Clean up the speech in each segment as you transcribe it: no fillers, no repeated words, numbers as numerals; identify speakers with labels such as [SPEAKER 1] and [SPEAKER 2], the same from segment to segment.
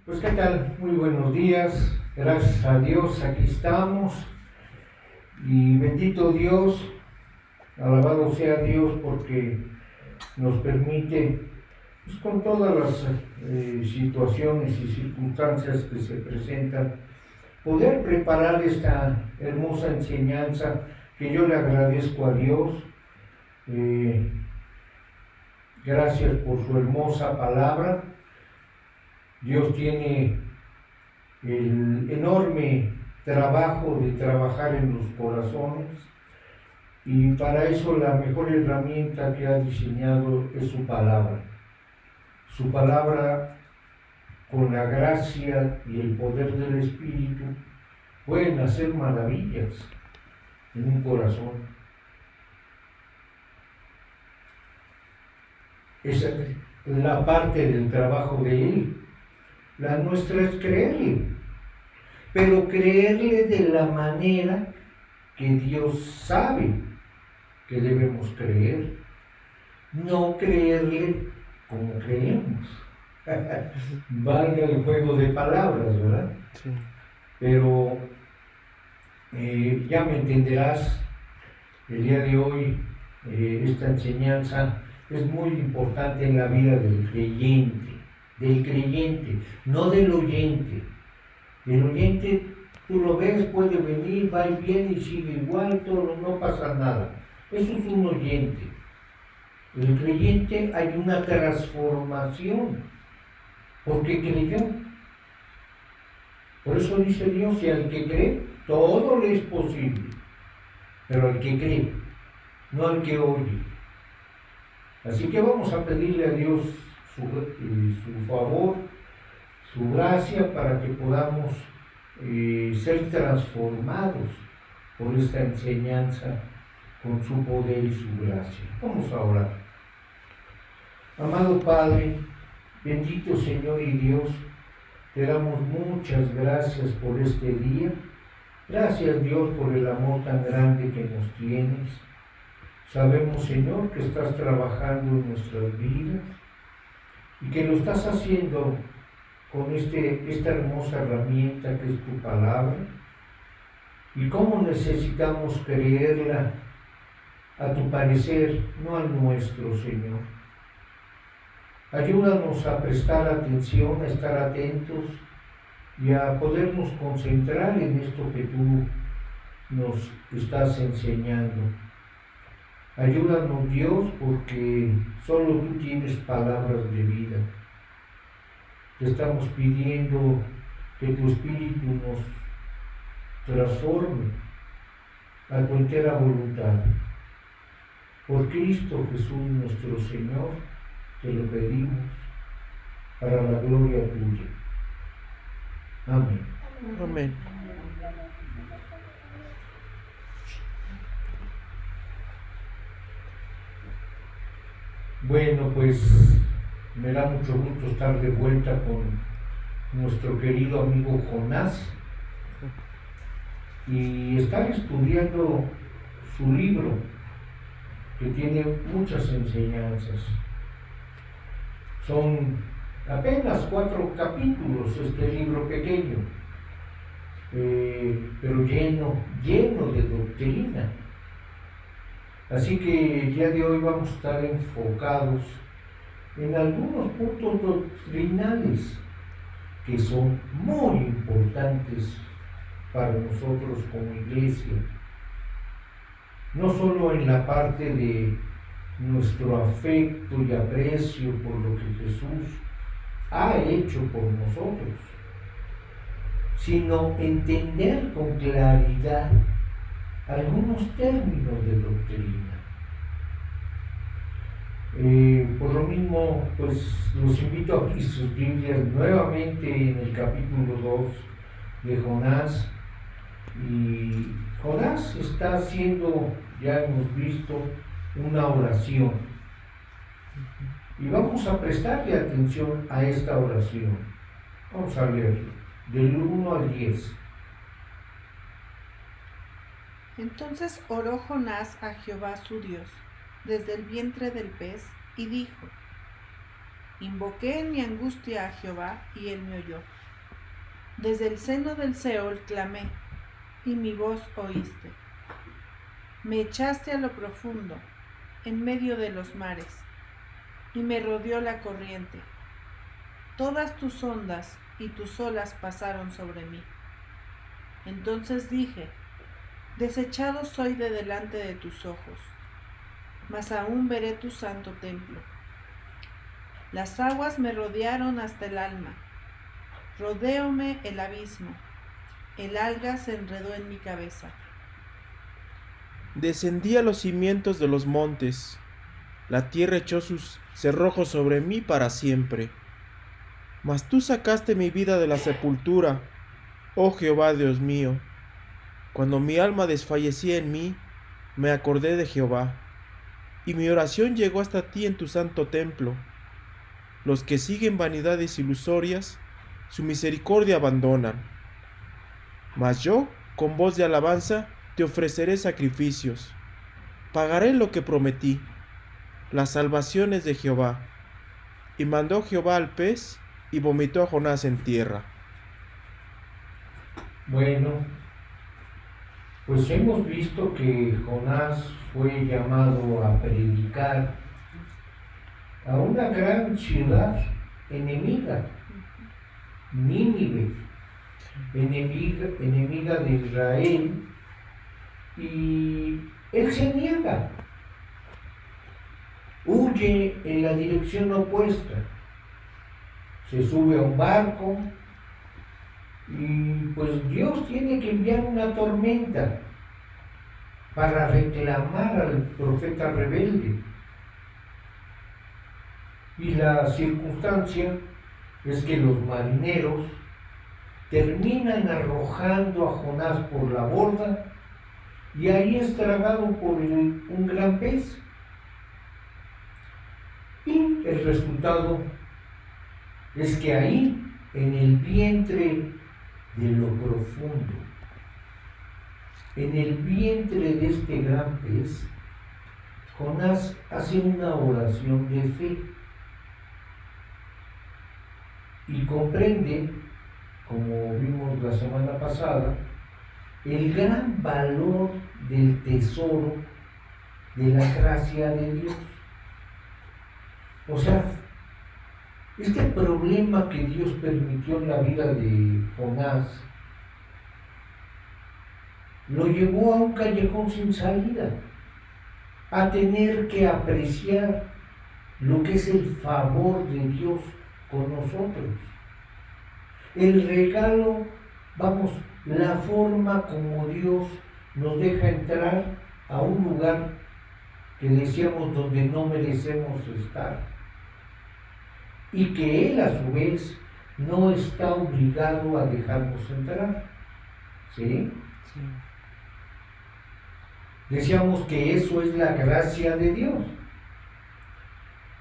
[SPEAKER 1] Pues qué tal, muy buenos días, gracias a Dios, aquí estamos y bendito Dios, alabado sea Dios porque nos permite, pues con todas las situaciones y circunstancias que se presentan, poder preparar esta hermosa enseñanza que yo le agradezco a Dios. eh, Gracias por su hermosa palabra. Dios tiene el enorme trabajo de trabajar en los corazones y para eso la mejor herramienta que ha diseñado es su palabra. Su palabra, con la gracia y el poder del Espíritu, pueden hacer maravillas en un corazón. Esa es la parte del trabajo de Él. La nuestra es creerle, pero creerle de la manera que Dios sabe que debemos creer, no creerle como creemos. Valga el juego de palabras, ¿verdad?
[SPEAKER 2] Sí.
[SPEAKER 1] Pero ya me entenderás, el día de hoy esta enseñanza es muy importante en la vida del creyente, no del oyente. El oyente, tú lo ves, puede venir, va y viene y sigue igual, todo, no pasa nada. Eso es un oyente. El creyente hay una transformación, porque creyó. Por eso dice Dios, y al que cree, todo le es posible. Pero al que cree, no al que oye. Así que vamos a pedirle a Dios su favor, su gracia, para que podamos ser transformados por esta enseñanza con su poder y su gracia. Vamos a orar. Amado Padre, bendito Señor y Dios, te damos muchas gracias por este día. Gracias, Dios, por el amor tan grande que nos tienes. Sabemos, Señor, que estás trabajando en nuestras vidas y que lo estás haciendo con esta hermosa herramienta que es tu palabra, y cómo necesitamos creerla a tu parecer, no al nuestro, Señor. Ayúdanos a prestar atención, a estar atentos y a podernos concentrar en esto que tú nos estás enseñando. Ayúdanos, Dios, porque solo tú tienes palabras de vida. Te estamos pidiendo que tu Espíritu nos transforme a tu entera voluntad. Por Cristo Jesús nuestro Señor, te lo pedimos para la gloria tuya. Amén.
[SPEAKER 2] Amén.
[SPEAKER 1] Bueno, pues me da mucho gusto estar de vuelta con nuestro querido amigo Jonás y estar estudiando su libro, que tiene muchas enseñanzas. Son apenas 4 capítulos este libro pequeño, pero lleno de doctrina. Así que el día de hoy vamos a estar enfocados en algunos puntos doctrinales que son muy importantes para nosotros como iglesia. No solo en la parte de nuestro afecto y aprecio por lo que Jesús ha hecho por nosotros, sino entender con claridad algunos términos de doctrina. Por lo mismo, pues los invito a abrir sus Biblias nuevamente en el capítulo 2 de Jonás. Y Jonás está haciendo, ya hemos visto, una oración. Y vamos a prestarle atención a esta oración. Vamos a leerlo, del 1 al 10.
[SPEAKER 3] Entonces oró Jonás a Jehová su Dios desde el vientre del pez y dijo: Invoqué en mi angustia a Jehová, y él me oyó. Desde el seno del Seol clamé, y mi voz oíste. Me echaste a lo profundo, en medio de los mares, y me rodeó la corriente. Todas tus ondas y tus olas pasaron sobre mí. Entonces dije, desechado soy de delante de tus ojos, mas aún veré tu santo templo. Las aguas me rodearon hasta el alma, rodeóme el abismo, el alga se enredó en mi cabeza.
[SPEAKER 2] Descendí a los cimientos de los montes, la tierra echó sus cerrojos sobre mí para siempre. Mas tú sacaste mi vida de la sepultura, oh Jehová Dios mío. Cuando mi alma desfallecía en mí, me acordé de Jehová, y mi oración llegó hasta ti en tu santo templo. Los que siguen vanidades ilusorias, su misericordia abandonan. Mas yo, con voz de alabanza, te ofreceré sacrificios. Pagaré lo que prometí, las salvaciones de Jehová. Y mandó Jehová al pez, y vomitó a Jonás en tierra.
[SPEAKER 1] Bueno, pues hemos visto que Jonás fue llamado a predicar a una gran ciudad enemiga, Nínive, enemiga de Israel, y él se niega, huye en la dirección opuesta, se sube a un barco y pues Dios tiene que enviar una tormenta para reclamar al profeta rebelde. Y la circunstancia es que los marineros terminan arrojando a Jonás por la borda y ahí es tragado por un gran pez. Y el resultado es que ahí, en el vientre de lo profundo, en el vientre de este gran pez, Jonás hace una oración de fe y comprende, como vimos la semana pasada, el gran valor del tesoro de la gracia de Dios. O sea, este problema que Dios permitió en la vida de Jonás lo llevó a un callejón sin salida, a tener que apreciar lo que es el favor de Dios con nosotros. El regalo, la forma como Dios nos deja entrar a un lugar que decíamos donde no merecemos estar. Y que Él a su vez no está obligado a dejarnos entrar. ¿Sí?
[SPEAKER 2] Sí.
[SPEAKER 1] Decíamos que eso es la gracia de Dios.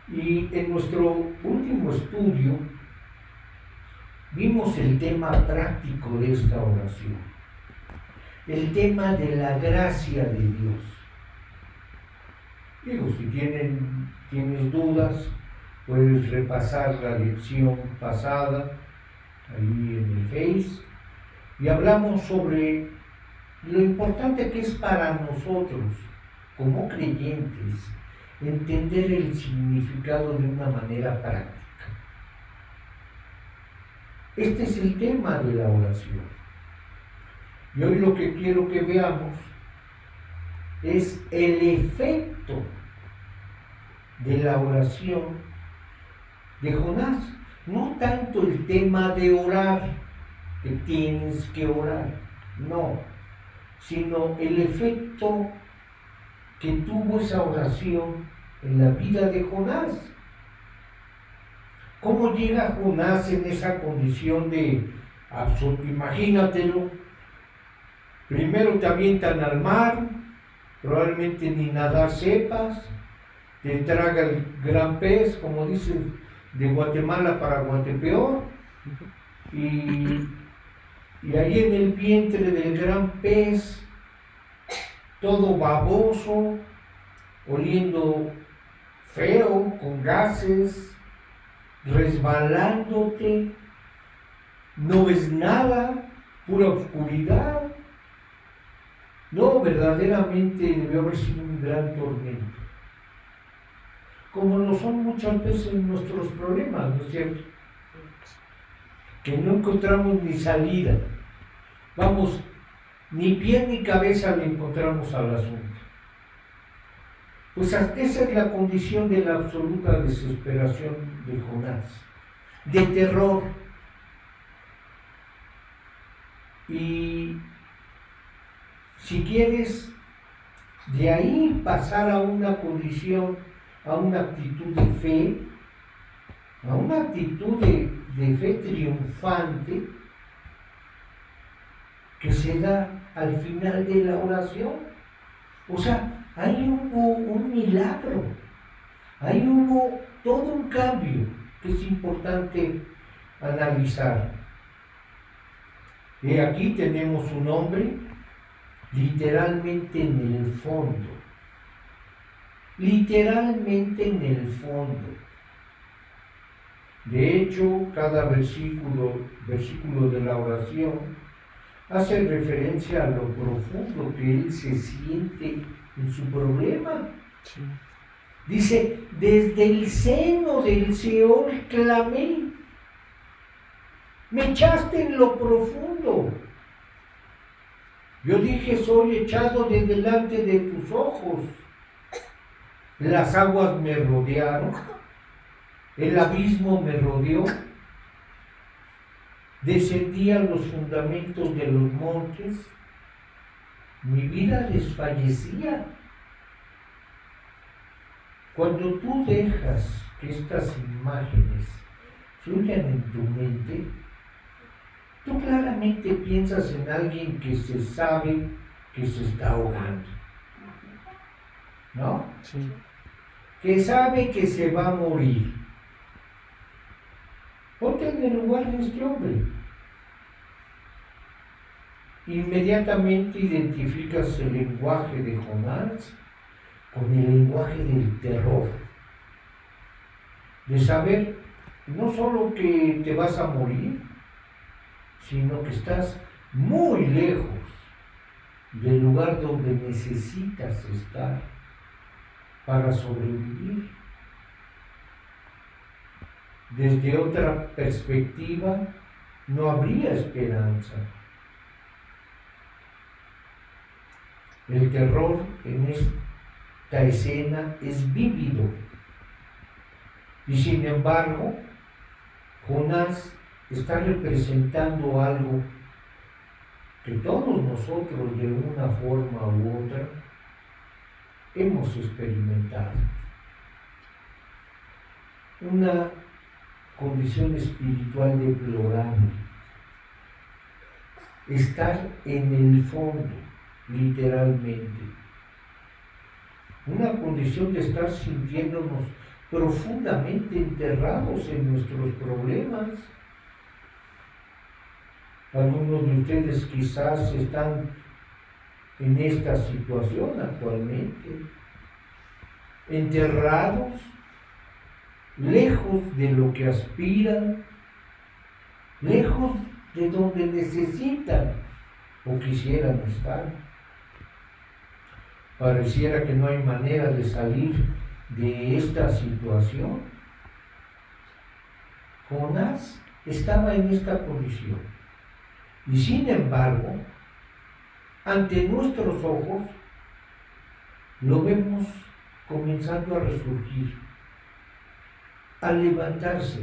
[SPEAKER 1] Y en nuestro último estudio vimos el tema práctico de esta oración, el tema de la gracia de Dios. Digo, si tienes dudas, puedes repasar la lección pasada ahí en el Face y hablamos sobre lo importante que es para nosotros como creyentes entender el significado de una manera práctica. Este es el tema de la oración. Y hoy lo que quiero que veamos es el efecto de la oración de Jonás. No tanto el tema de orar, que tienes que orar, no, sino el efecto que tuvo esa oración en la vida de Jonás. ¿Cómo llega Jonás en esa condición de absurdo? Imagínatelo. Primero te avientan al mar, probablemente ni nadar sepas, te traga el gran pez, como dicen, de Guatemala para Guatepeor, y ahí en el vientre del gran pez, todo baboso, oliendo feo, con gases, resbalándote, no ves nada, pura oscuridad. No, verdaderamente debió haber sido un gran tormento. Como lo son muchas veces nuestros problemas, ¿no es cierto? Que no encontramos ni salida. Vamos, ni pie ni cabeza le encontramos al asunto. Pues esa es la condición de la absoluta desesperación de Jonás, de terror. Y si quieres de ahí pasar a una condición, a una actitud de fe, a una actitud de fe triunfante que se da al final de la oración. O sea, ahí hubo un milagro, ahí hubo todo un cambio que es importante analizar. Y aquí tenemos un hombre literalmente en el fondo, literalmente en el fondo. De hecho, cada versículo de la oración hace referencia a lo profundo que él se siente en su problema.
[SPEAKER 2] Sí.
[SPEAKER 1] Dice, desde el seno del Seol clamé, me echaste en lo profundo. Yo dije, soy echado de delante de tus ojos. Las aguas me rodearon, el abismo me rodeó, descendí a los fundamentos de los montes, mi vida desfallecía. Cuando tú dejas que estas imágenes fluyan en tu mente, tú claramente piensas en alguien que se sabe que se está ahogando, ¿no?
[SPEAKER 2] Sí.
[SPEAKER 1] Que sabe que se va a morir. Ponte en el lugar de este hombre. Inmediatamente identificas el lenguaje de Jonás con el lenguaje del terror, de saber no solo que te vas a morir, sino que estás muy lejos del lugar donde necesitas estar para sobrevivir. Desde otra perspectiva, no habría esperanza. El terror en esta escena es vívido. Y sin embargo, Jonás está representando algo que todos nosotros de una forma u otra hemos experimentado. Una condición espiritual deplorable. Estar en el fondo, literalmente. Una condición de estar sintiéndonos profundamente enterrados en nuestros problemas. Algunos de ustedes quizás están en esta situación actualmente, enterrados, lejos de lo que aspiran, lejos de donde necesitan o quisieran estar. Pareciera que no hay manera de salir de esta situación. Jonás estaba en esta condición y sin embargo, ante nuestros ojos, lo vemos comenzando a resurgir, a levantarse,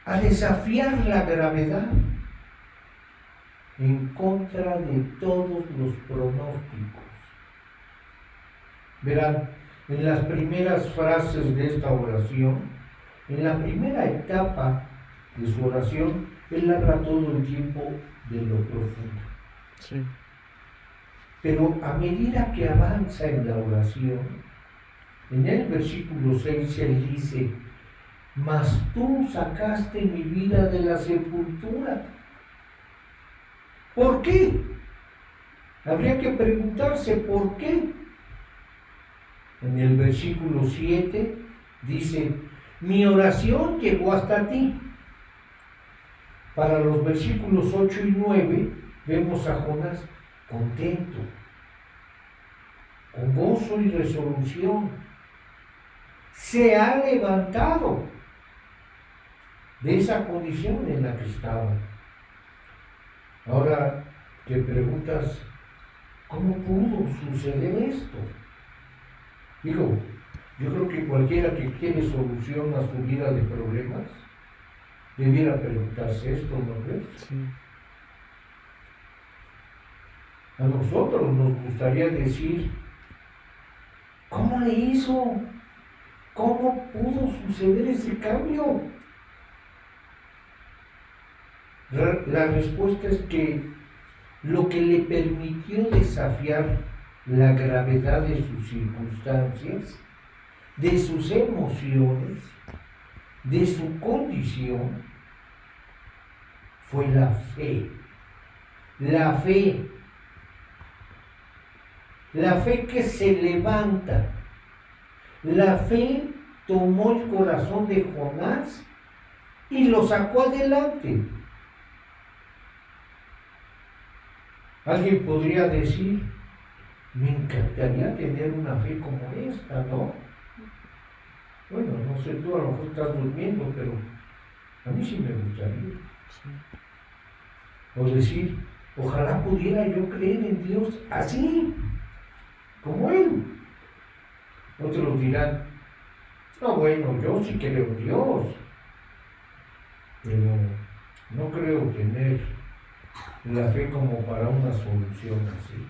[SPEAKER 1] a desafiar la gravedad en contra de todos los pronósticos. Verán, en las primeras frases de esta oración, en la primera etapa de su oración, él habla todo el tiempo de lo profundo.
[SPEAKER 2] Sí.
[SPEAKER 1] Pero a medida que avanza en la oración, en el versículo 6 él dice, mas tú sacaste mi vida de la sepultura. ¿Por qué? Habría que preguntarse ¿por qué? En el versículo 7 dice, Mi oración llegó hasta ti. Para los versículos 8 y 9 vemos a Jonás contento, con gozo y resolución. Se ha levantado de esa condición en la que estaba. Ahora te preguntas, ¿cómo pudo suceder esto? Digo, yo creo que cualquiera que quiere solución a su vida de problemas debiera preguntarse esto, ¿no crees?
[SPEAKER 2] Sí.
[SPEAKER 1] A nosotros nos gustaría decir, ¿cómo le hizo? ¿Cómo pudo suceder ese cambio? La respuesta es que lo que le permitió desafiar la gravedad de sus circunstancias, de sus emociones, de su condición, fue la fe. La fe. La fe que se levanta. La fe tomó el corazón de Jonás y lo sacó adelante. Alguien podría decir, me encantaría tener una fe como esta, ¿no? Bueno, no sé, tú a lo mejor estás durmiendo, pero a mí sí me gustaría.
[SPEAKER 2] Sí.
[SPEAKER 1] O decir, ojalá pudiera yo creer en Dios así, como Él. Otros dirán, no, bueno, yo sí creo en Dios, pero no creo tener la fe como para una solución así.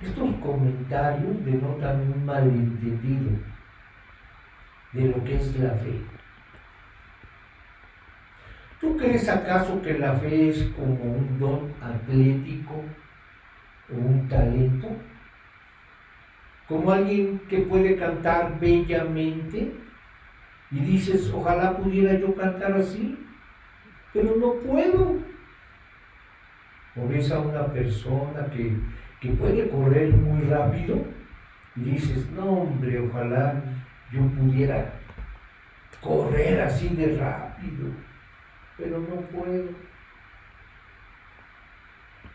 [SPEAKER 1] Estos comentarios denotan un malentendido de lo que es la fe. ¿Tú crees acaso que la fe es como un don atlético o un talento? Como alguien que puede cantar bellamente y dices, ojalá pudiera yo cantar así, pero no puedo. O ves a una persona que puede correr muy rápido y dices, no hombre, ojalá yo pudiera correr así de rápido, pero no puedo.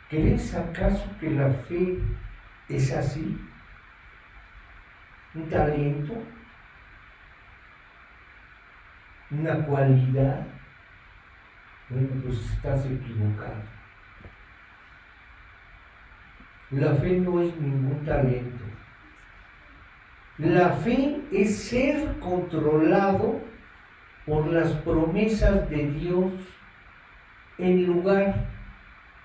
[SPEAKER 1] ¿Crees acaso que la fe es así? ¿Un talento? ¿Una cualidad? Bueno, pues estás equivocado. La fe no es ningún talento. La fe es ser controlado por las promesas de Dios en lugar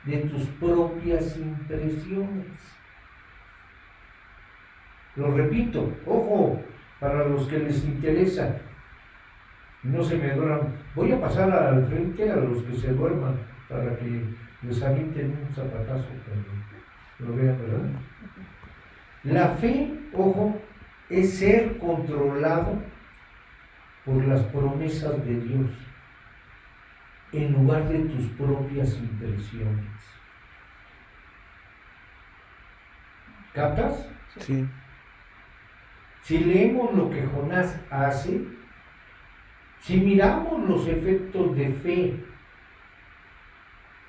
[SPEAKER 1] de tus propias impresiones. Lo repito, ojo, para los que les interesa, no se me duerman. Voy a pasar al frente a los que se duerman para que les avienten un zapatazo cuando lo vean, ¿verdad? La fe, ojo, es ser controlado por las promesas de Dios en lugar de tus propias impresiones. ¿Captas?
[SPEAKER 2] Sí.
[SPEAKER 1] Si leemos lo que Jonás hace, si miramos los efectos de fe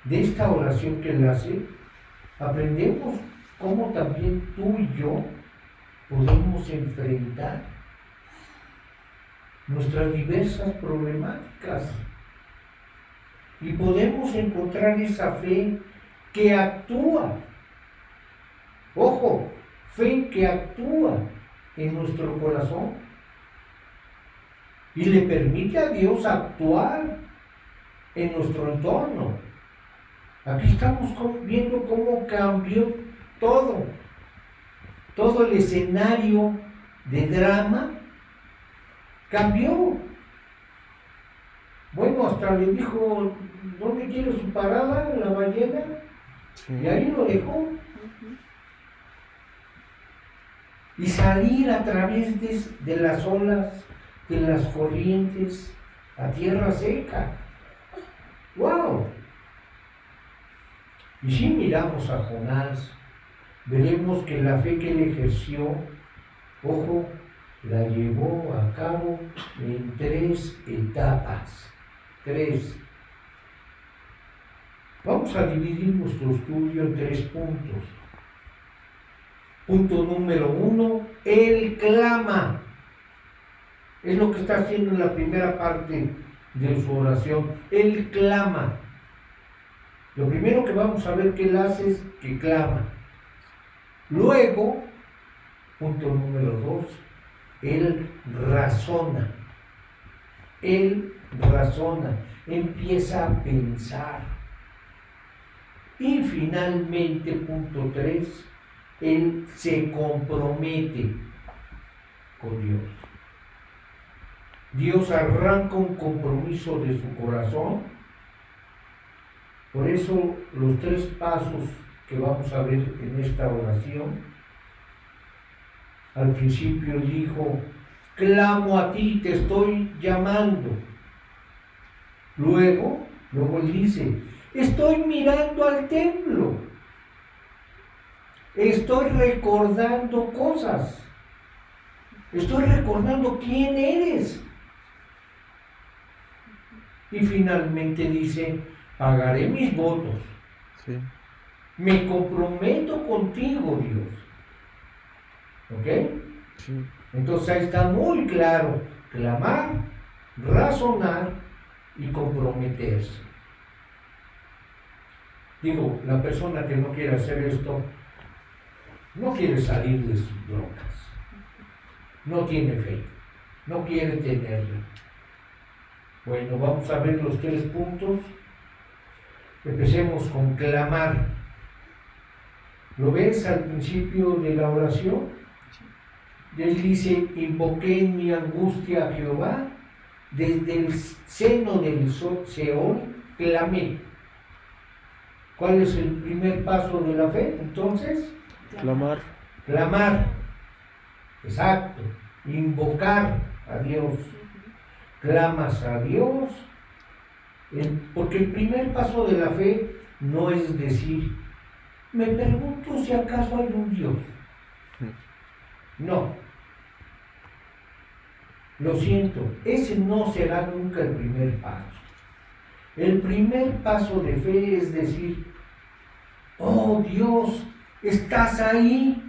[SPEAKER 1] de esta oración que él hace, aprendemos cómo también tú y yo podemos enfrentar nuestras diversas problemáticas y podemos encontrar esa fe que actúa. Ojo, fe que actúa en nuestro corazón y le permite a Dios actuar en nuestro entorno. Aquí estamos viendo cómo cambió todo el escenario de drama cambió. Bueno, hasta le dijo, ¿dónde quiere su parada? La ballena.
[SPEAKER 2] Sí.
[SPEAKER 1] Y ahí lo dejó. Y salir a través de las olas, de las corrientes, a tierra seca. ¡Wow! Y si miramos a Jonás, veremos que la fe que él ejerció, ojo, la llevó a cabo en 3 etapas. 3. Vamos a dividir nuestro estudio en 3 puntos. Punto número 1, Él clama. Es lo que está haciendo en la primera parte de su oración. Él clama. Lo primero que vamos a ver que Él hace es que clama. Luego, punto número 2, Él razona. Él razona, empieza a pensar. Y finalmente, punto 3, Él se compromete con Dios. Dios arranca un compromiso de su corazón. Por eso los 3 pasos que vamos a ver en esta oración. Al principio dijo, clamo a ti, te estoy llamando. Luego él dice, estoy mirando al templo. Estoy recordando cosas. Estoy recordando quién eres. Y finalmente dice, pagaré mis votos.
[SPEAKER 2] Sí.
[SPEAKER 1] Me comprometo contigo, Dios. ¿Ok?
[SPEAKER 2] Sí.
[SPEAKER 1] Entonces ahí está muy claro, clamar, razonar y comprometerse. Digo, la persona que no quiere hacer esto, no quiere salir de sus drogas, no tiene fe, no quiere tenerla. Bueno, vamos a ver los 3 puntos. Empecemos con clamar. ¿Lo ves al principio de la oración? Él dice, invoqué en mi angustia a Jehová, desde el seno del Seol clamé. ¿Cuál es el primer paso de la fe? Entonces,
[SPEAKER 2] Clamar.
[SPEAKER 1] clamar. Exacto. Invocar a Dios. Clamas a Dios. Porque el primer paso de la fe no es decir, me pregunto si acaso hay un Dios. No. Lo siento, ese no será nunca el primer paso. El primer paso de fe es decir, oh Dios, estás ahí,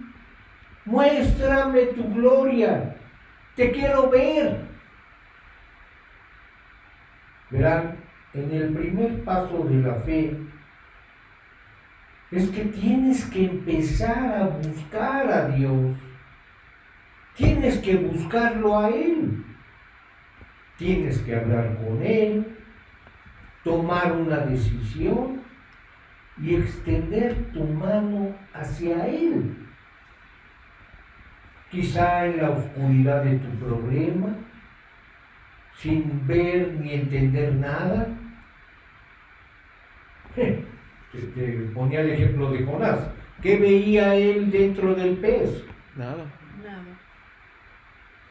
[SPEAKER 1] muéstrame tu gloria, te quiero ver. Verán, en el primer paso de la fe es que tienes que empezar a buscar a Dios. Tienes que buscarlo a Él. Tienes que hablar con Él, tomar una decisión y extender tu mano hacia Él. Quizá en la oscuridad de tu problema, sin ver ni entender nada. Te ponía el ejemplo de Jonás. ¿Qué veía él dentro del pez?
[SPEAKER 2] Nada.
[SPEAKER 3] Nada.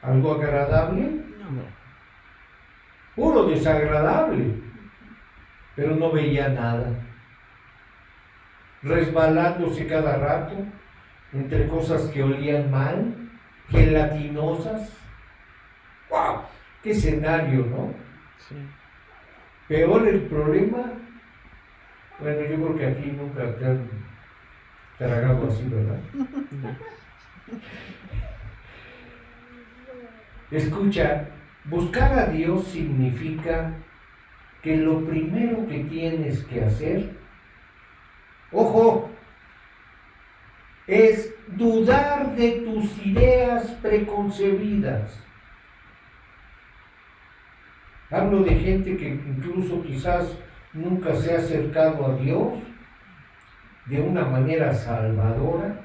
[SPEAKER 1] ¿Algo agradable?
[SPEAKER 3] No.
[SPEAKER 2] No.
[SPEAKER 1] Puro desagradable. Pero no veía nada. Resbalándose cada rato entre cosas que olían mal, gelatinosas. ¡Wow! ¡Qué escenario!, ¿no?
[SPEAKER 2] Sí.
[SPEAKER 1] Peor el problema. Bueno, yo creo que aquí nunca te han tragado así, ¿verdad? Escucha, buscar a Dios significa que lo primero que tienes que hacer, ojo, es dudar de tus ideas preconcebidas. Hablo de gente que incluso quizás nunca se ha acercado a Dios de una manera salvadora,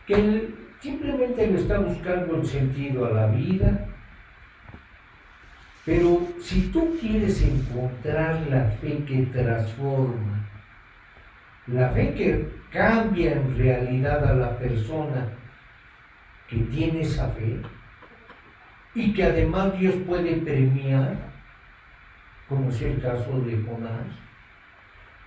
[SPEAKER 1] que él simplemente le está buscando el sentido a la vida. Pero si tú quieres encontrar la fe que transforma, la fe que cambia en realidad a la persona que tiene esa fe, y que además Dios puede premiar, como es el caso de Jonás,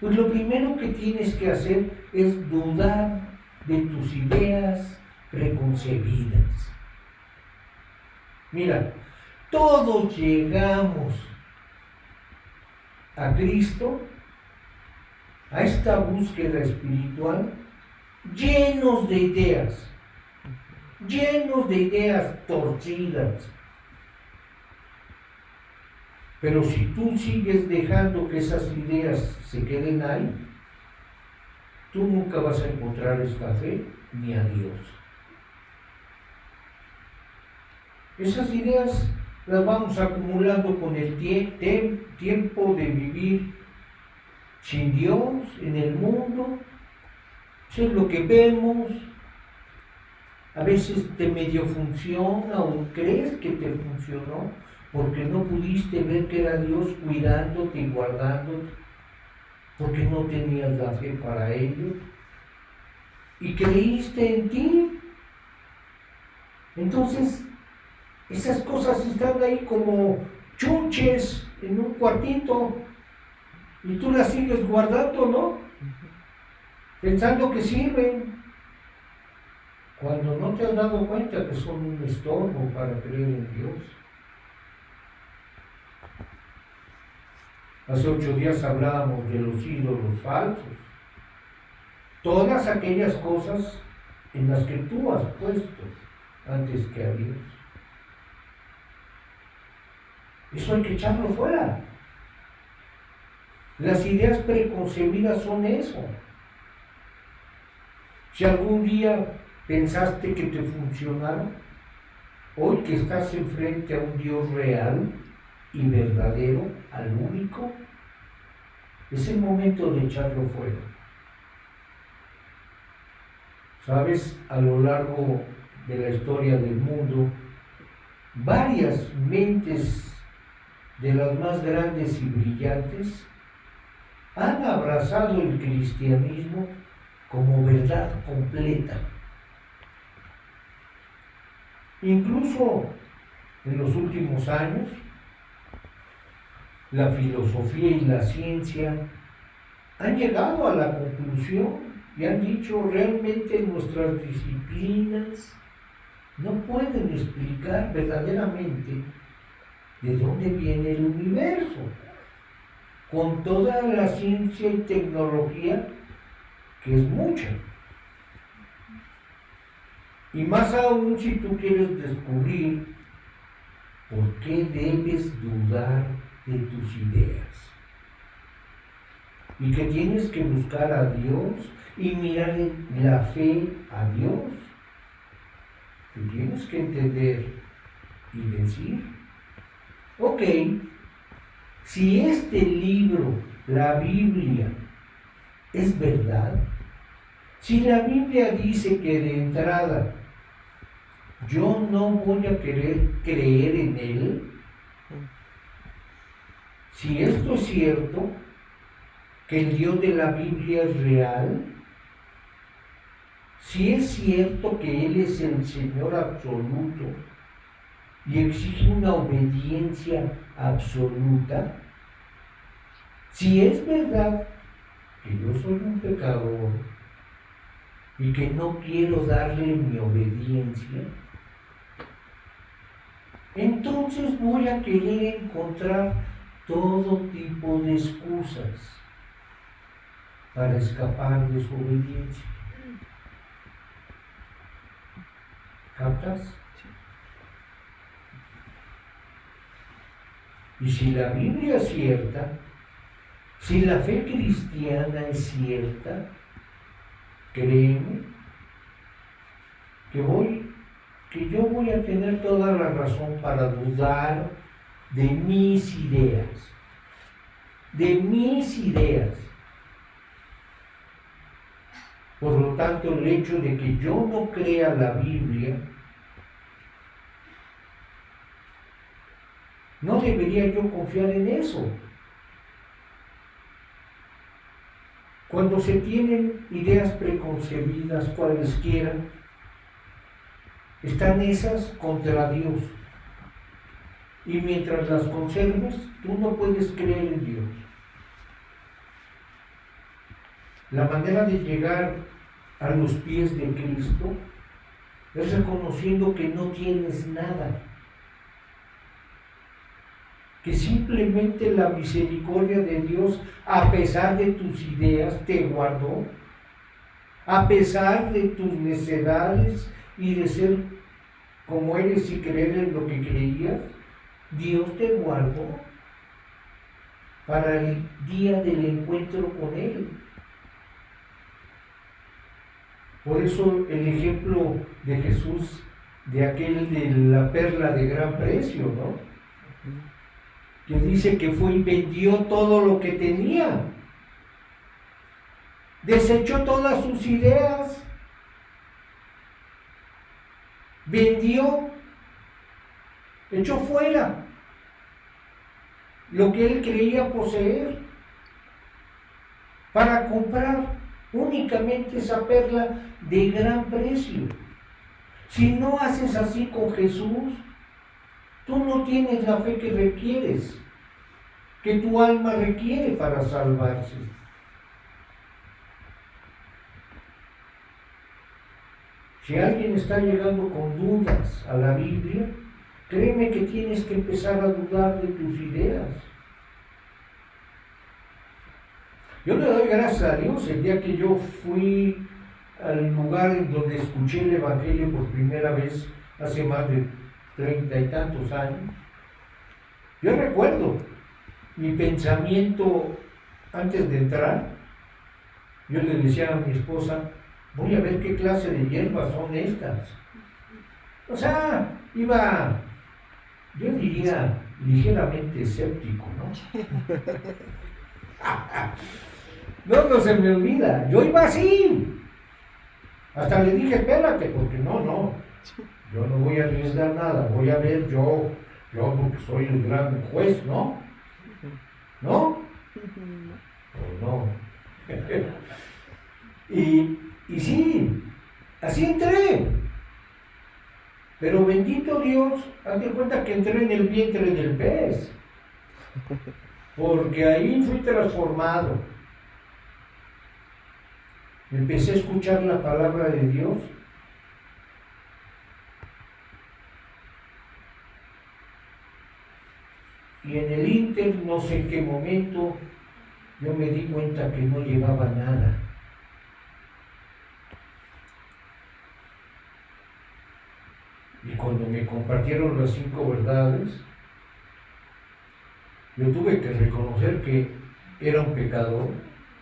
[SPEAKER 1] pues lo primero que tienes que hacer es dudar de tus ideas preconcebidas. Mira, todos llegamos a Cristo, a esta búsqueda espiritual, llenos de ideas torcidas. Pero si tú sigues dejando que esas ideas se queden ahí, tú nunca vas a encontrar esta fe ni a Dios. Esas ideas las vamos acumulando con el tiempo de vivir sin Dios en el mundo. Eso es lo que vemos. A veces te medio funciona o crees que te funcionó porque no pudiste ver que era Dios cuidándote y guardándote, porque no tenías la fe para ello y creíste en ti. Entonces, esas cosas están ahí como chunches en un cuartito y tú las sigues guardando, ¿no? Pensando que sirven, cuando no te has dado cuenta que son un estorbo para creer en Dios. Hace 8 días hablábamos de los ídolos falsos. Todas aquellas cosas en las que tú has puesto antes que a Dios. Eso hay que echarlo fuera. Las ideas preconcebidas son eso. Si algún día pensaste que te funcionaron, hoy que estás enfrente a un Dios real y verdadero, al único, es el momento de echarlo fuera. Sabes, a lo largo de la historia del mundo, varias mentes de las más grandes y brillantes han abrazado el cristianismo como verdad completa. Incluso en los últimos años, la filosofía y la ciencia han llegado a la conclusión y han dicho realmente nuestras disciplinas no pueden explicar verdaderamente de dónde viene el universo, con toda la ciencia y tecnología que es mucha. Y más aún si tú quieres descubrir por qué debes dudar de tus ideas. Y que tienes que buscar a Dios y mirar en la fe a Dios. Tú tienes que entender y decir, ok, si este libro, la Biblia, es verdad, si la Biblia dice que de entrada yo no voy a querer creer en él, si esto es cierto, que el Dios de la Biblia es real, si es cierto que Él es el Señor absoluto y exige una obediencia absoluta, si es verdad que yo soy un pecador y que no quiero darle mi obediencia, entonces voy a querer encontrar todo tipo de excusas para escapar de su obediencia. ¿Captas? Y si la Biblia es cierta, si la fe cristiana es cierta, créeme que yo voy a tener toda la razón para dudar de mis ideas. De mis ideas. Por lo tanto, el hecho de que yo no crea la Biblia, no debería yo confiar en eso. Cuando se tienen ideas preconcebidas, cualesquiera, están esas contra Dios. Y mientras las conserves, tú no puedes creer en Dios. La manera de llegar a los pies de Cristo es reconociendo que no tienes nada, que simplemente la misericordia de Dios, a pesar de tus ideas, te guardó, a pesar de tus necedades y de ser como eres y creer en lo que creías, Dios te guardó para el día del encuentro con Él. Por eso el ejemplo de Jesús, de aquel de la perla de gran precio, ¿no? Que dice que fue y vendió todo lo que tenía, desechó todas sus ideas, vendió, echó fuera lo que él creía poseer para comprar únicamente esa perla de gran precio. Si no haces así con Jesús, tú no tienes la fe que requieres, que tu alma requiere para salvarse. Si alguien está llegando con dudas a la Biblia, créeme que tienes que empezar a dudar de tus ideas. Yo le doy gracias a Dios el día que yo fui al lugar en donde escuché el Evangelio por primera vez hace más de 30 y tantos años. Yo recuerdo mi pensamiento antes de entrar. Yo le decía a mi esposa, voy a ver qué clase de hierbas son estas. O sea, iba, yo diría, ligeramente escéptico, ¿no? No se me olvida, yo iba así. Hasta le dije, espérate, porque no, yo no voy a arriesgar nada, voy a ver yo porque soy el gran juez, ¿no? ¿No? ¿O no? Y sí, así entré. Pero bendito Dios, haz de cuenta que entré en el vientre del pez. Porque ahí fui transformado. Empecé a escuchar la palabra de Dios. Y en el ínter, no sé en qué momento, yo me di cuenta que no llevaba nada. Y cuando me compartieron las 5 verdades, yo tuve que reconocer que era un pecador,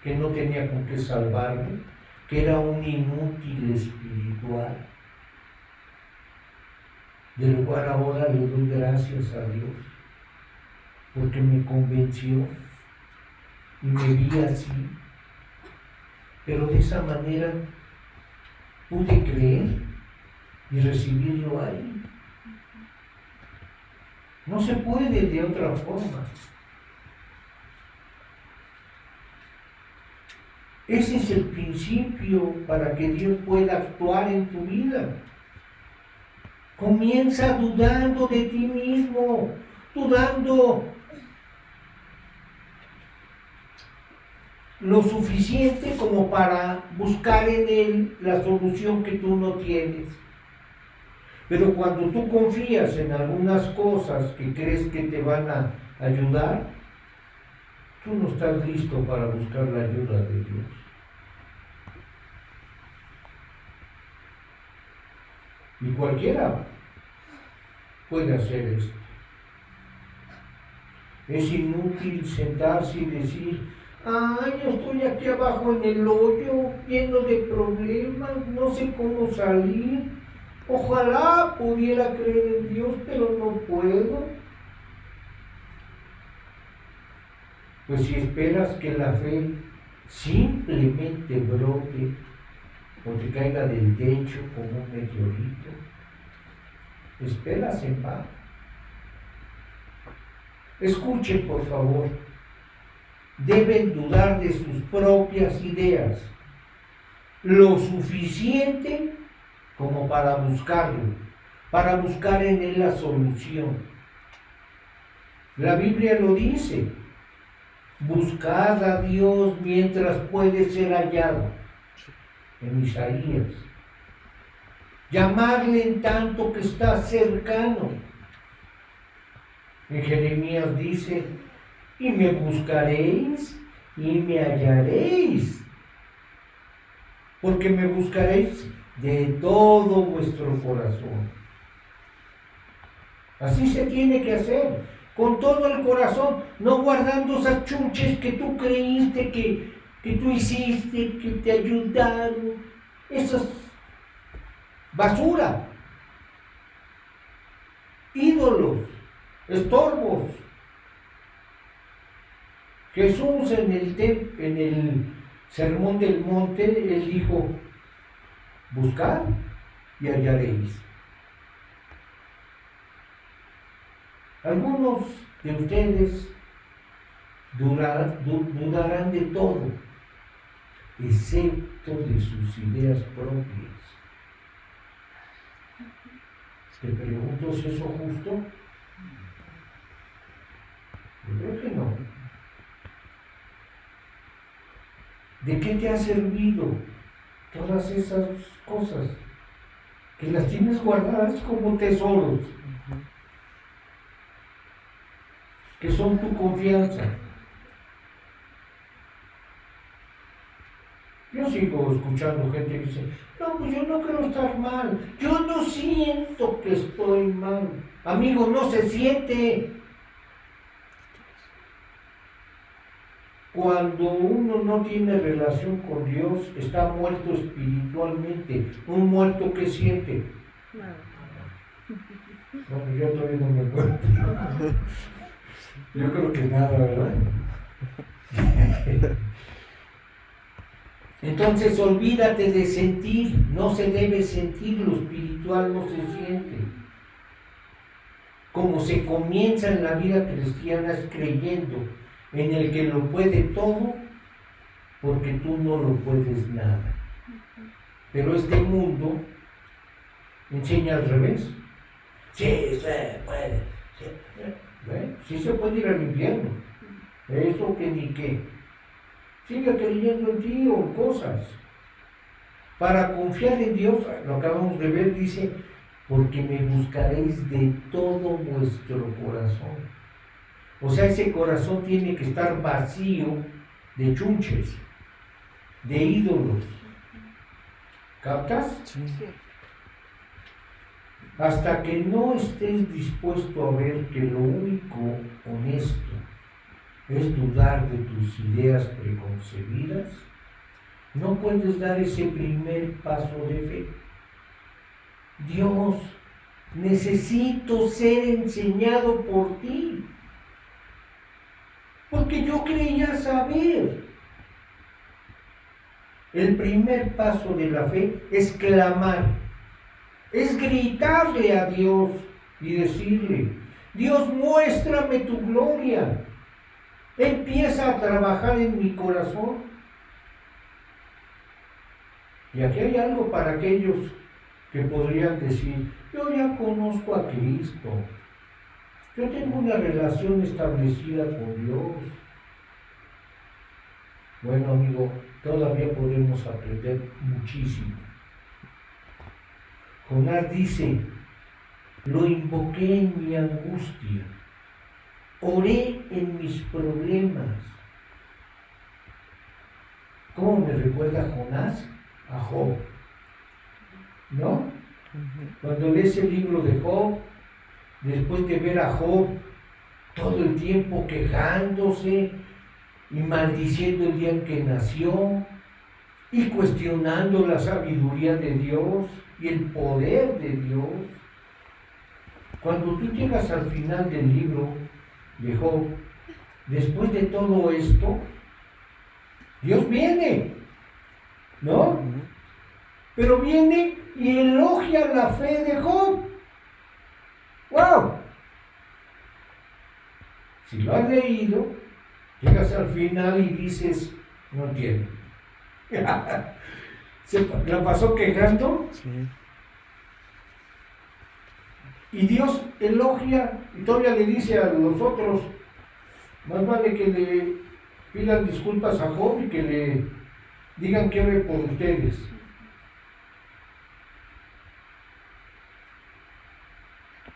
[SPEAKER 1] que no tenía con qué salvarme, que era un inútil espiritual. De lugar ahora le doy gracias a Dios, porque me convenció y me vi así. Pero de esa manera pude creer y recibirlo ahí. No se puede de otra forma. Ese es el principio para que Dios pueda actuar en tu vida. Comienza dudando de ti mismo, dudando lo suficiente como para buscar en Él la solución que tú no tienes. Pero cuando tú confías en algunas cosas que crees que te van a ayudar, tú no estás listo para buscar la ayuda de Dios. Y cualquiera puede hacer esto. Es inútil sentarse y decir, ay, yo estoy aquí abajo en el hoyo, lleno de problemas, no sé cómo salir. Ojalá pudiera creer en Dios, pero no puedo. Pues si esperas que la fe simplemente brote o te caiga del techo como un meteorito, esperas en vano. Escuchen, por favor, deben dudar de sus propias ideas lo suficiente como para buscarlo, para buscar en él la solución. La Biblia lo dice, buscad a Dios mientras puede ser hallado, en Isaías. Llamarle en tanto que está cercano. En Jeremías dice, y me buscaréis y me hallaréis, porque me buscaréis de todo vuestro corazón. Así se tiene que hacer, con todo el corazón, no guardando esas chunches que tú creíste, que tú hiciste, que te ayudaron, esas basura, ídolos, estorbos. Jesús en el Sermón del Monte, él dijo, buscad y hallaréis. Algunos de ustedes dudarán de todo, excepto de sus ideas propias. Te pregunto si eso es justo. Yo creo que no. ¿De qué te ha servido todas esas cosas? Que las tienes guardadas como tesoros, que son tu confianza. Yo sigo escuchando gente que dice, no, pues yo no quiero estar mal, yo no siento que estoy mal. Amigo, no se siente. Cuando uno no tiene relación con Dios, está muerto espiritualmente. Un muerto que siente.
[SPEAKER 3] Nada.
[SPEAKER 1] Bueno, yo todavía no me muero. Yo creo que nada, ¿verdad? Entonces olvídate de sentir, no se debe sentir, lo espiritual no se siente. Como se comienza en la vida cristiana es creyendo en el que lo puede todo, porque tú no lo puedes nada. Pero este mundo enseña al revés. Sí se puede. Sí se puede ir al infierno. Eso que ni qué. Sigue creyendo en ti o en cosas. Para confiar en Dios, lo acabamos de ver, dice, porque me buscaréis de todo vuestro corazón. O sea, ese corazón tiene que estar vacío de chunches, de ídolos. ¿Captas?
[SPEAKER 2] Sí.
[SPEAKER 3] Sí.
[SPEAKER 1] Hasta que no estés dispuesto a ver que lo único honesto es dudar de tus ideas preconcebidas, no puedes dar ese primer paso de fe. Dios, necesito ser enseñado por ti, porque yo creía saber. El primer paso de la fe es clamar, es gritarle a Dios y decirle, Dios, muéstrame tu gloria. Empieza a trabajar en mi corazón. Y aquí hay algo para aquellos que podrían decir, yo ya conozco a Cristo, yo tengo una relación establecida con Dios. Bueno, amigo, todavía podemos aprender muchísimo. Jonás dice, lo invoqué en mi angustia, oré en mis problemas. ¿Cómo me recuerda Jonás? A Job, ¿no? Cuando lees el libro de Job, después de ver a Job todo el tiempo quejándose y maldiciendo el día en que nació y cuestionando la sabiduría de Dios y el poder de Dios, cuando tú llegas al final del libro de Job, después de todo esto, Dios viene, ¿no? Pero viene y elogia la fe de Job. ¡Wow! Si lo has leído, llegas al final y dices, no entiendo. ¿Se la pasó quejando?
[SPEAKER 2] Sí.
[SPEAKER 1] Y Dios elogia y todavía le dice a los otros, más vale que le pidan disculpas a Job y que le digan que ore por ustedes.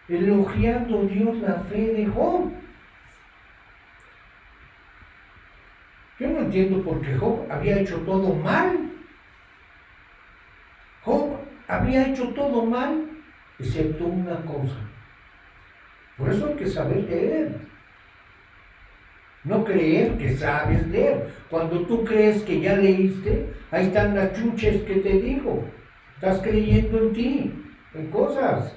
[SPEAKER 1] elogiando Dios la fe de Job. Yo no entiendo por qué Job había hecho todo mal. Job había hecho todo mal, excepto una cosa. Por eso hay que saber leer. No creer que sabes leer. Cuando tú crees que ya leíste, ahí están las chuches que te digo. Estás creyendo en ti, en cosas.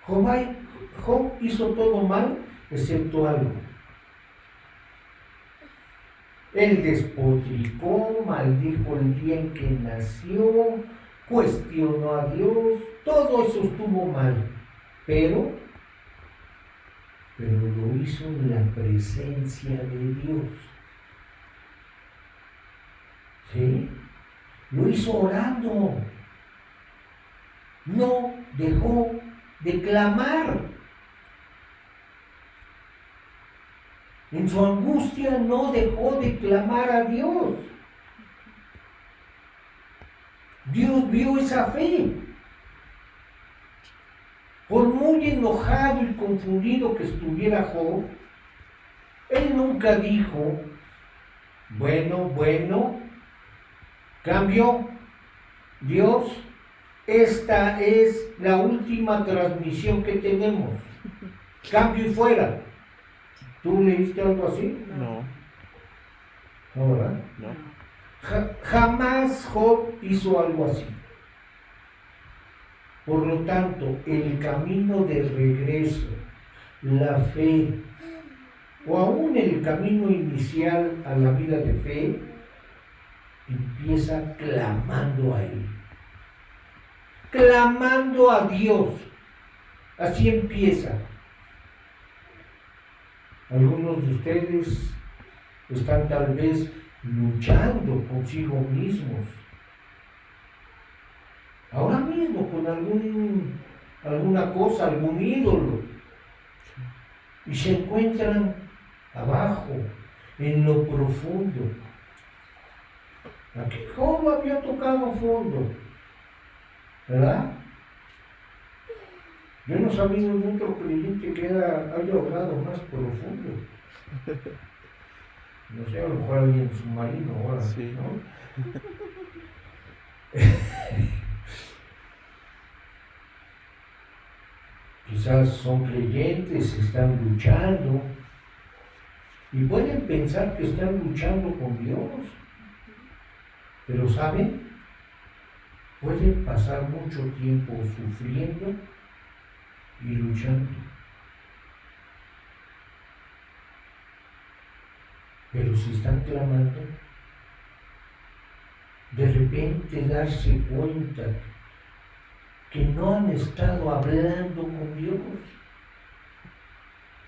[SPEAKER 1] Job hizo todo mal, excepto algo. Él despotricó, maldijo el día en que nació, cuestionó a Dios, todo eso estuvo mal, pero lo hizo en la presencia de Dios. ¿Sí? Lo hizo orando. No dejó de clamar. En su angustia no dejó de clamar a Dios. Dios vio esa fe. Por muy enojado y confundido que estuviera Job, él nunca dijo, bueno, cambio, Dios, esta es la última transmisión que tenemos. Cambio y fuera. ¿Tú leíste algo así?
[SPEAKER 2] No.
[SPEAKER 1] No, ¿verdad?
[SPEAKER 2] No.
[SPEAKER 1] Jamás Job hizo algo así. Por lo tanto, el camino de regreso, la fe, o aún el camino inicial a la vida de fe, empieza clamando a Él. Clamando a Dios. Así empieza. Algunos de ustedes están tal vez luchando consigo mismos. Ahora mismo con alguna cosa, algún ídolo. Y se encuentran abajo, en lo profundo. Aquí Job había tocado fondo, ¿verdad? Yo no sabía de otro creyente que haya logrado más profundo. No sé, a lo mejor alguien en submarino ahora,
[SPEAKER 2] sí,
[SPEAKER 1] ¿no? Quizás son creyentes, están luchando y pueden pensar que están luchando con Dios, pero ¿saben? Pueden pasar mucho tiempo sufriendo y luchando. Pero si están clamando, de repente darse cuenta que no han estado hablando con Dios,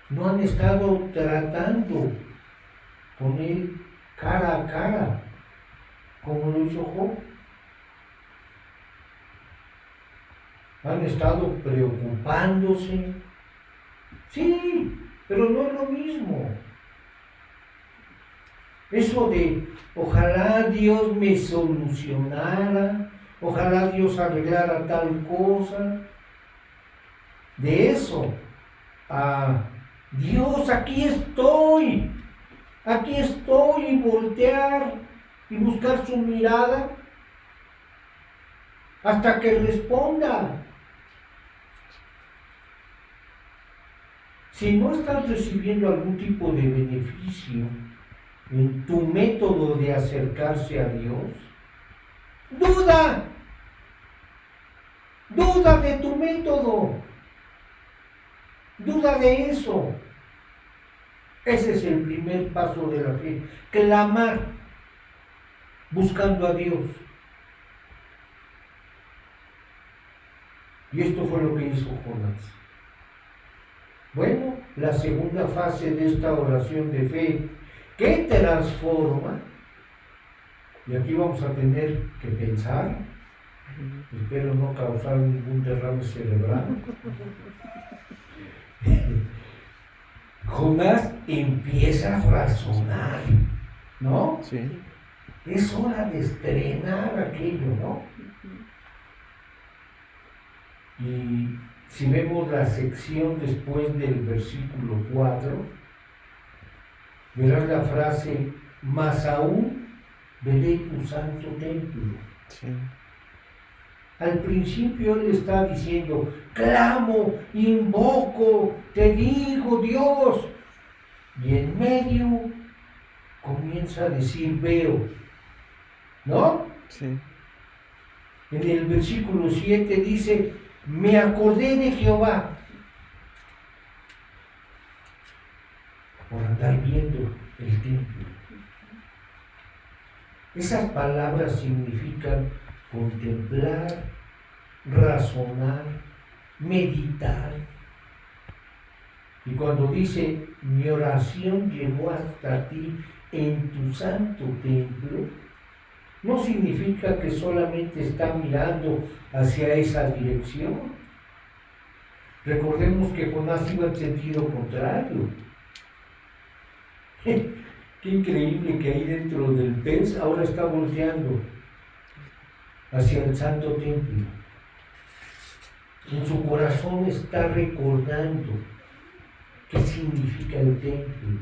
[SPEAKER 1] no han estado tratando con Él cara a cara, como lo hizo Job. Han estado preocupándose, sí, pero no es lo mismo. Eso de ojalá Dios me solucionara, ojalá Dios arreglara tal cosa, de eso a Dios, aquí estoy, y voltear y buscar su mirada hasta que responda. Si no estás recibiendo algún tipo de beneficio en tu método de acercarse a Dios, duda de tu método, duda de eso. Ese es el primer paso de la fe, clamar, buscando a Dios. Y esto fue lo que hizo Jonás. Bueno, la segunda fase de esta oración de fe, que transforma, y aquí vamos a tener que pensar, espero no causar ningún derrame cerebral. Jonás empieza a razonar, ¿no?
[SPEAKER 2] Sí.
[SPEAKER 1] Es hora de estrenar aquello, ¿no? Y si vemos la sección después del versículo 4, verás la frase, mas aún veré tu santo templo.
[SPEAKER 2] Sí.
[SPEAKER 1] Al principio él está diciendo, clamo, invoco, te digo Dios. Y en medio comienza a decir, veo. ¿No?
[SPEAKER 2] Sí.
[SPEAKER 1] En el versículo 7 dice, me acordé de Jehová. Por andar viendo el templo. Esas palabras significan contemplar, razonar, meditar. Y cuando dice, mi oración llegó hasta ti en tu santo templo, no significa que solamente está mirando hacia esa dirección. Recordemos que Jonás iba en sentido contrario. Qué increíble que ahí dentro del pez ahora está volteando hacia el santo templo. En su corazón está recordando qué significa el templo.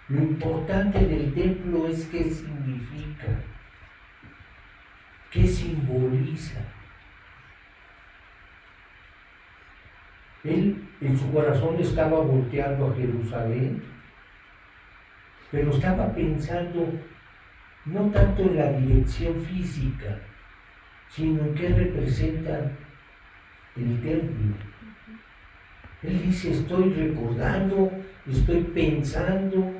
[SPEAKER 1] Lo importante del templo es qué significa, qué simboliza. Él en su corazón estaba volteando a Jerusalén, pero estaba pensando no tanto en la dirección física, sino en qué representa el templo. Él dice, estoy recordando, estoy pensando,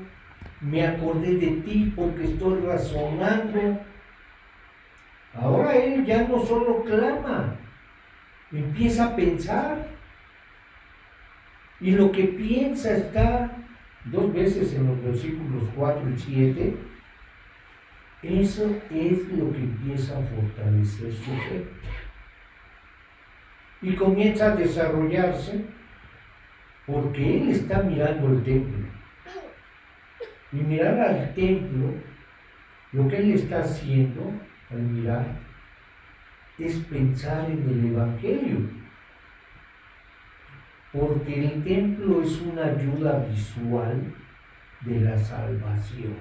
[SPEAKER 1] me acordé de ti porque estoy razonando. Ahora él ya no solo clama, empieza a pensar. Y lo que piensa está 2 veces en los versículos 4 y 7. Eso es lo que empieza a fortalecer su fe. Y comienza a desarrollarse porque él está mirando el templo. Y mirar al templo, lo que él está haciendo al mirar, es pensar en el Evangelio. Porque el templo es una ayuda visual de la salvación.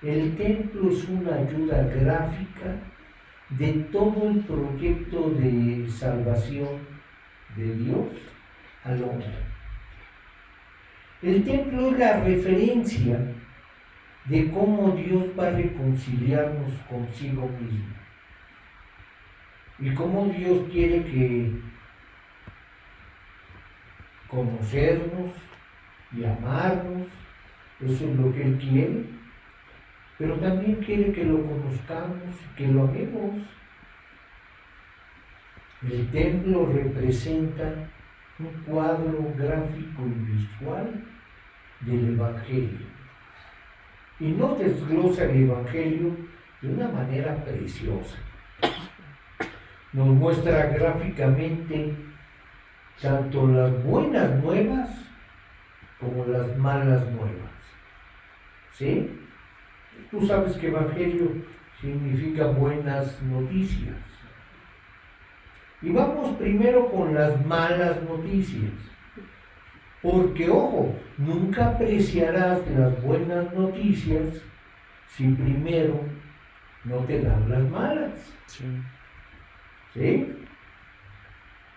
[SPEAKER 1] El templo es una ayuda gráfica de todo el proyecto de salvación de Dios al hombre. El templo es la referencia de cómo Dios va a reconciliarnos consigo mismo. Y cómo Dios quiere que conocernos y amarnos, eso es lo que Él quiere, pero también quiere que lo conozcamos y que lo amemos. El templo representa un cuadro gráfico y visual del Evangelio. Y nos desglosa el Evangelio de una manera preciosa. Nos muestra gráficamente tanto las buenas nuevas como las malas nuevas. ¿Sí? Tú sabes que Evangelio significa buenas noticias. Y vamos primero con las malas noticias. Porque, ojo, nunca apreciarás las buenas noticias si primero no te dan las malas.
[SPEAKER 2] Sí.
[SPEAKER 1] ¿Sí?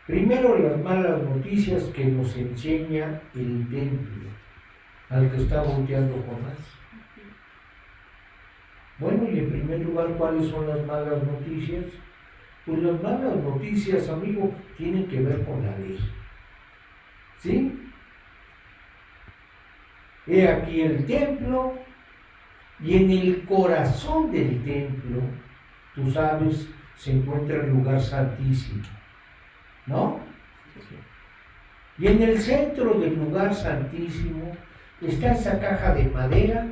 [SPEAKER 1] Primero las malas noticias que nos enseña el templo, al que está volteando Jonás. Bueno, y en primer lugar, ¿cuáles son las malas noticias? Pues las malas noticias, amigo, tienen que ver con la ley. ¿Sí? He aquí el templo, y en el corazón del templo, tú sabes, se encuentra el lugar santísimo. ¿No? Y en el centro del lugar santísimo está esa caja de madera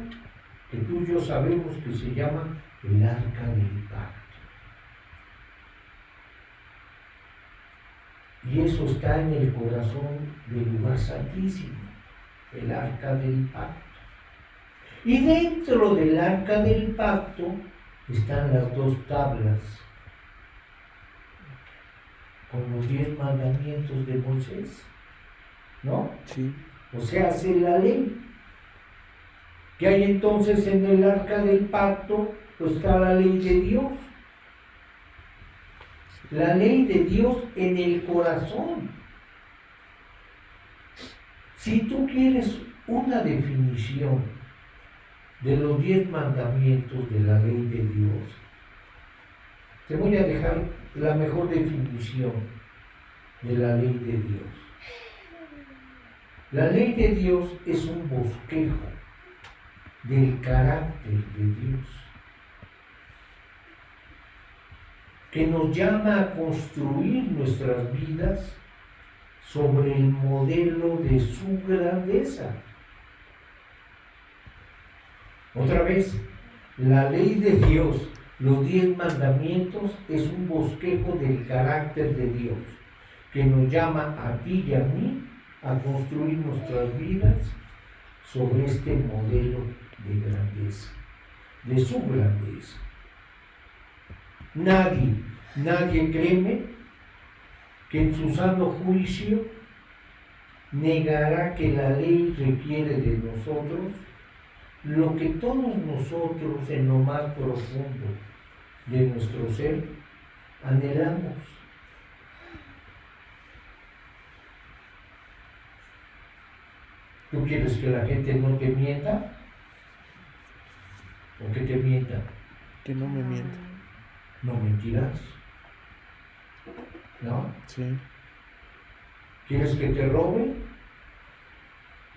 [SPEAKER 1] que tú y yo sabemos que se llama el arca del pacto. Y eso está en el corazón del lugar santísimo, el arca del pacto. Y dentro del arca del pacto están las 2 tablas con los 10 mandamientos de Moisés, ¿no?
[SPEAKER 2] Sí.
[SPEAKER 1] O sea, hace la ley. ¿Qué hay entonces en el arca del pacto? Pues está la ley de Dios. La ley de Dios en el corazón. Si tú quieres una definición de los 10 mandamientos de la ley de Dios, te voy a dejar la mejor definición de la ley de Dios. La ley de Dios es un bosquejo del carácter de Dios, que nos llama a construir nuestras vidas sobre el modelo de su grandeza. Otra vez, la ley de Dios, los 10 mandamientos, es un bosquejo del carácter de Dios, que nos llama a ti y a mí a construir nuestras vidas sobre este modelo de grandeza, de su grandeza. Nadie créeme que en su sano juicio negará que la ley requiere de nosotros lo que todos nosotros en lo más profundo de nuestro ser anhelamos. ¿Tú quieres que la gente no te mienta? ¿O que te mienta?
[SPEAKER 2] Que no me mienta.
[SPEAKER 1] No mentirás. ¿No?
[SPEAKER 2] Sí.
[SPEAKER 1] ¿Quieres que te robe?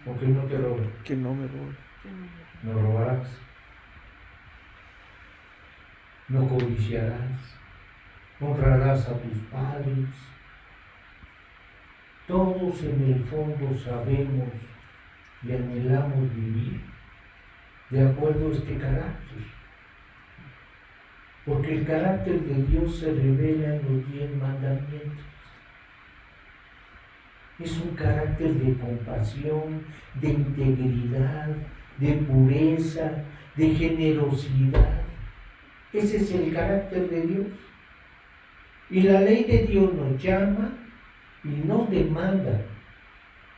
[SPEAKER 1] ¿O que no te robe?
[SPEAKER 2] Que no me robe.
[SPEAKER 1] No robarás. No codiciarás. Honrarás a tus padres. Todos en el fondo sabemos y anhelamos vivir de acuerdo a este carácter. Porque el carácter de Dios se revela en los 10 mandamientos. Es un carácter de compasión, de integridad, de pureza, de generosidad. Ese es el carácter de Dios. Y la ley de Dios nos llama y nos demanda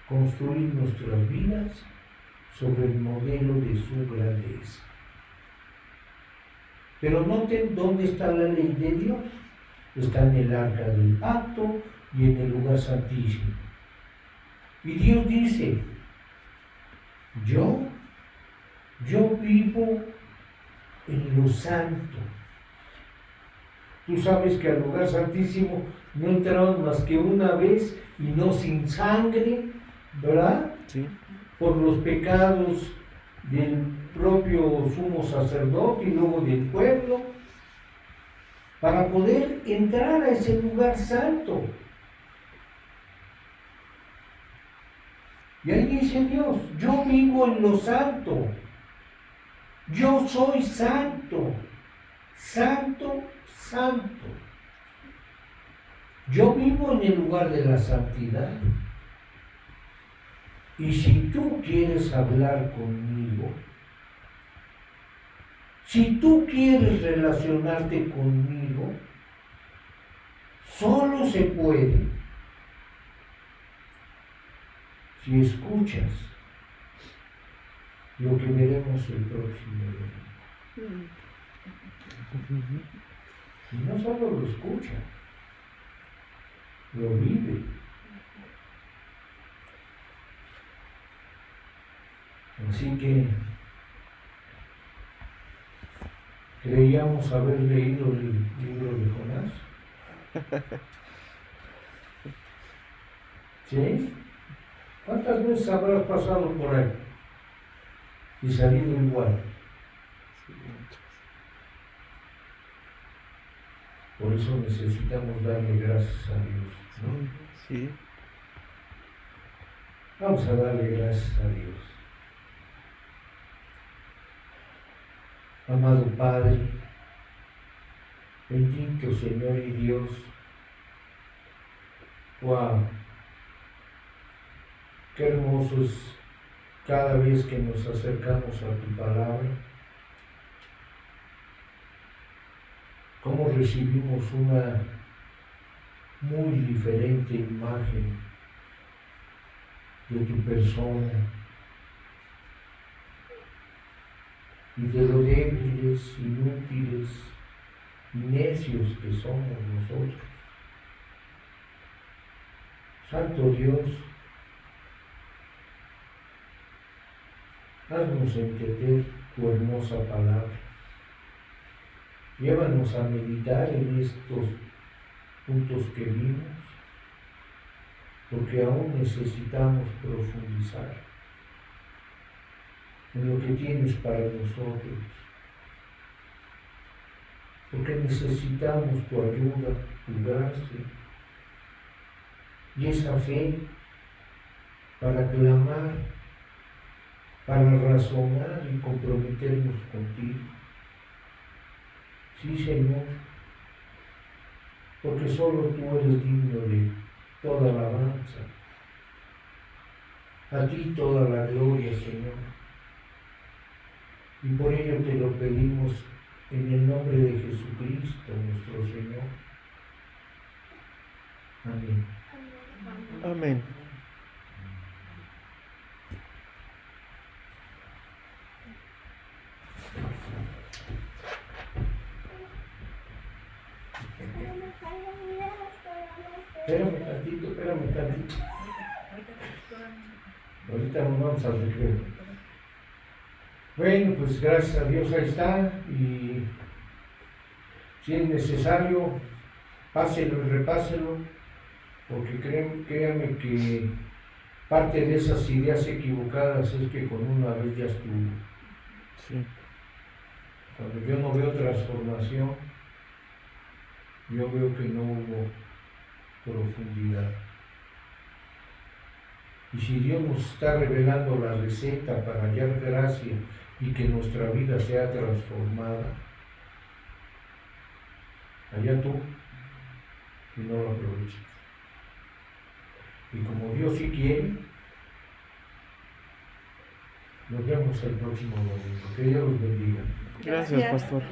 [SPEAKER 1] construir nuestras vidas sobre el modelo de su grandeza. Pero noten dónde está la ley de Dios. Está en el arca del pacto y en el lugar santísimo. Y Dios dice, yo vivo en lo santo. Tú sabes que al lugar santísimo no entraron más que una vez y no sin sangre, ¿verdad?
[SPEAKER 2] Sí.
[SPEAKER 1] Por los pecados del propio sumo sacerdote y luego del pueblo, para poder entrar a ese lugar santo. Y ahí dice Dios, yo vivo en lo santo, yo soy santo, santo, santo. Yo vivo en el lugar de la santidad. Y si tú quieres hablar conmigo, si tú quieres relacionarte conmigo, solo se puede si escuchas lo que veremos el próximo domingo. Y no solo lo escucha, lo vive. Así que creíamos haber leído el libro de Jonás. ¿Sí? ¿Cuántas veces habrás pasado por ahí y salido igual?
[SPEAKER 2] Sí, muchas.
[SPEAKER 1] Por eso necesitamos darle gracias a Dios, ¿no?
[SPEAKER 2] Sí.
[SPEAKER 1] Vamos a darle gracias a Dios. Amado Padre, bendito Señor y Dios, wow, qué hermoso es cada vez que nos acercamos a tu palabra, cómo recibimos una muy diferente imagen de tu persona y de lo débiles, inútiles y necios que somos nosotros. Santo Dios, haznos entender tu hermosa palabra. Llévanos a meditar en estos puntos que vimos, porque aún necesitamos profundizar en lo que tienes para nosotros, porque necesitamos tu ayuda, tu gracia y esa fe para clamar, para razonar y comprometernos contigo. Sí, Señor, porque solo tú eres digno de toda alabanza. A ti toda la gloria, Señor. Y por ello te lo pedimos en el nombre de Jesucristo, nuestro Señor. Amén.
[SPEAKER 2] Amén.
[SPEAKER 1] Espérame tantito. Ahorita nos vamos al recreo. Bueno, pues gracias a Dios ahí está, y si es necesario, páselo y repáselo, porque créanme que parte de esas ideas equivocadas es que con una vez ya estuvo.
[SPEAKER 2] Sí.
[SPEAKER 1] Cuando yo no veo transformación, yo veo que no hubo profundidad. Y si Dios nos está revelando la receta para hallar gracia y que nuestra vida sea transformada, allá tú, si no lo aprovechas. Y como Dios sí quiere, nos vemos el próximo domingo. Que Dios los bendiga.
[SPEAKER 2] Gracias, pastor.